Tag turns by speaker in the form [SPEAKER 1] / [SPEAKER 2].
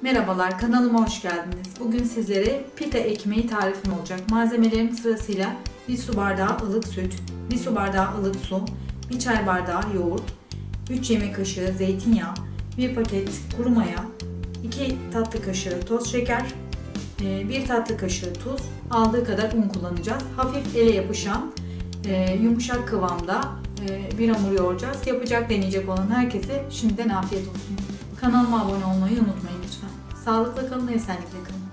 [SPEAKER 1] Merhabalar, kanalıma hoş geldiniz. Bugün sizlere pita ekmeği tarifim olacak. Malzemelerim sırasıyla 1 su bardağı ılık süt, 1 su bardağı ılık su, 1 çay bardağı yoğurt, 3 yemek kaşığı zeytinyağı, 1 paket kuru maya, 2 tatlı kaşığı toz şeker, 1 tatlı kaşığı tuz, aldığı kadar un kullanacağız. Hafif ele yapışan, yumuşak kıvamda bir hamur yoğuracağız. Yapacak, deneyecek olan herkese şimdiden afiyet olsun. Kanalıma abone olmayı unutmayın lütfen. Sağlıkla kalın, esenlikle kalın.